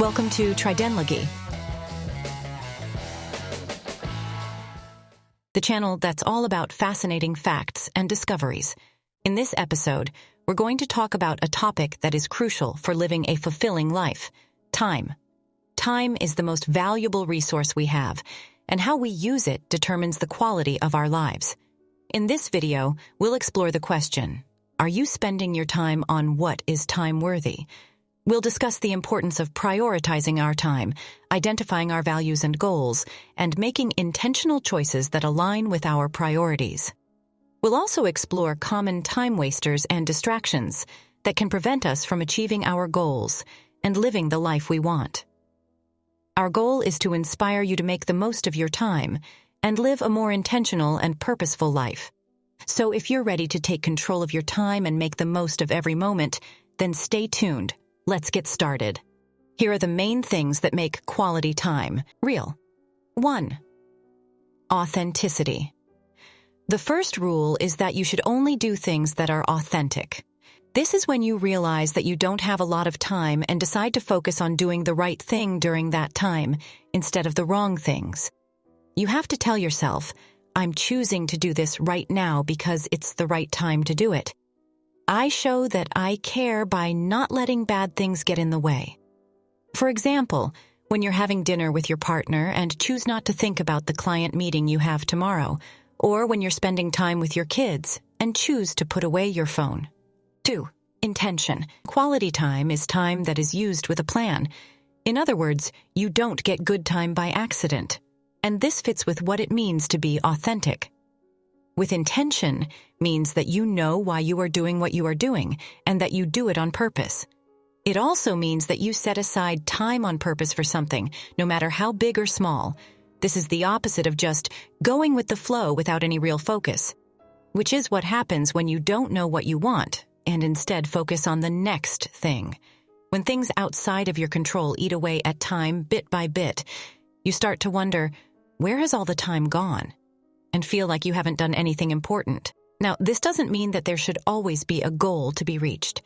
Welcome to Tridenlogy, the channel that's all about fascinating facts and discoveries. In this episode, we're going to talk about a topic that is crucial for living a fulfilling life: time. Time is the most valuable resource we have, and how we use it determines the quality of our lives. In this video, we'll explore the question: are you spending your time on what is time-worthy? We'll discuss the importance of prioritizing our time, identifying our values and goals, and making intentional choices that align with our priorities. We'll also explore common time wasters and distractions that can prevent us from achieving our goals and living the life we want. Our goal is to inspire you to make the most of your time and live a more intentional and purposeful life. So if you're ready to take control of your time and make the most of every moment, then stay tuned. Let's get started. Here are the main things that make quality time real. 1. Authenticity. The first rule is that you should only do things that are authentic. This is when you realize that you don't have a lot of time and decide to focus on doing the right thing during that time instead of the wrong things. You have to tell yourself, I'm choosing to do this right now because it's the right time to do it. I show that I care by not letting bad things get in the way. For example, when you're having dinner with your partner and choose not to think about the client meeting you have tomorrow, or when you're spending time with your kids and choose to put away your phone. 2. Intention. Quality time is time that is used with a plan. In other words, you don't get good time by accident. And this fits with what it means to be authentic. With intention means that you know why you are doing what you are doing and that you do it on purpose. It also means that you set aside time on purpose for something, no matter how big or small. This is the opposite of just going with the flow without any real focus, which is what happens when you don't know what you want and instead focus on the next thing. When things outside of your control eat away at time bit by bit, you start to wonder, where has all the time gone? And feel like you haven't done anything important. Now, this doesn't mean that there should always be a goal to be reached.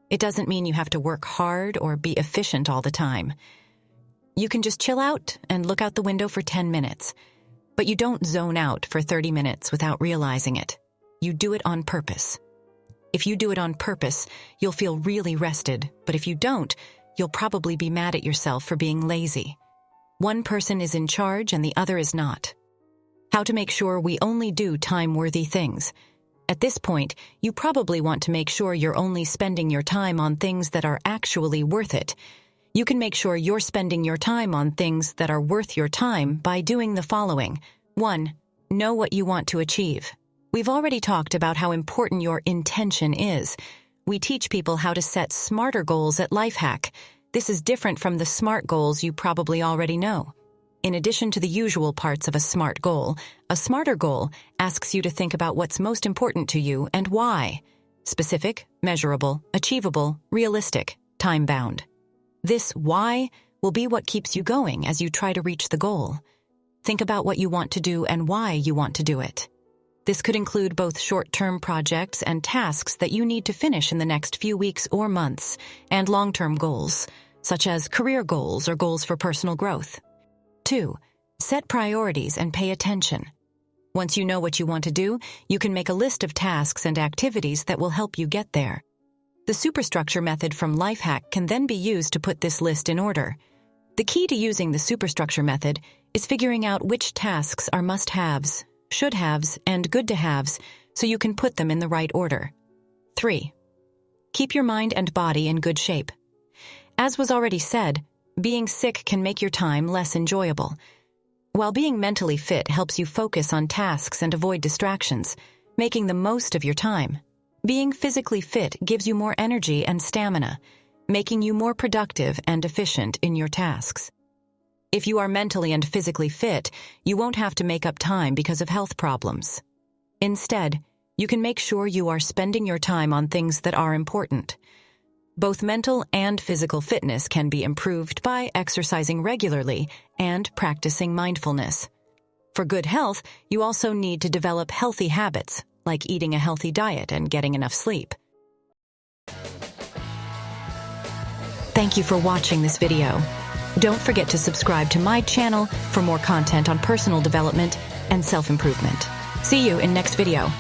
It doesn't mean you have to work hard or be efficient all the time. You can just chill out and look out the window for 10 minutes. But you don't zone out for 30 minutes without realizing it. You do it on purpose. If you do it on purpose, you'll feel really rested. But if you don't, you'll probably be mad at yourself for being lazy. One person is in charge and the other is not. How to make sure we only do time-worthy things. At this point, you probably want to make sure you're only spending your time on things that are actually worth it. You can make sure you're spending your time on things that are worth your time by doing the following. 1. Know what you want to achieve. We've already talked about how important your intention is. We teach people how to set smarter goals at Lifehack. This is different from the SMART goals you probably already know. In addition to the usual parts of a SMART goal, a smarter goal asks you to think about what's most important to you and why. Specific, measurable, achievable, realistic, time-bound. This why will be what keeps you going as you try to reach the goal. Think about what you want to do and why you want to do it. This could include both short-term projects and tasks that you need to finish in the next few weeks or months, and long-term goals, such as career goals or goals for personal growth. 2. Set priorities and pay attention. Once you know what you want to do, you can make a list of tasks and activities that will help you get there. The superstructure method from Lifehack can then be used to put this list in order. The key to using the superstructure method is figuring out which tasks are must-haves, should-haves, and good-to-haves so you can put them in the right order. 3. Keep your mind and body in good shape. As was already said, being sick can make your time less enjoyable. While being mentally fit helps you focus on tasks and avoid distractions, making the most of your time, being physically fit gives you more energy and stamina, making you more productive and efficient in your tasks. If you are mentally and physically fit, you won't have to make up time because of health problems. Instead, you can make sure you are spending your time on things that are important. Both mental and physical fitness can be improved by exercising regularly and practicing mindfulness. For good health, you also need to develop healthy habits, like eating a healthy diet and getting enough sleep. Thank you for watching this video. Don't forget to subscribe to my channel for more content on personal development and self-improvement. See you in next video.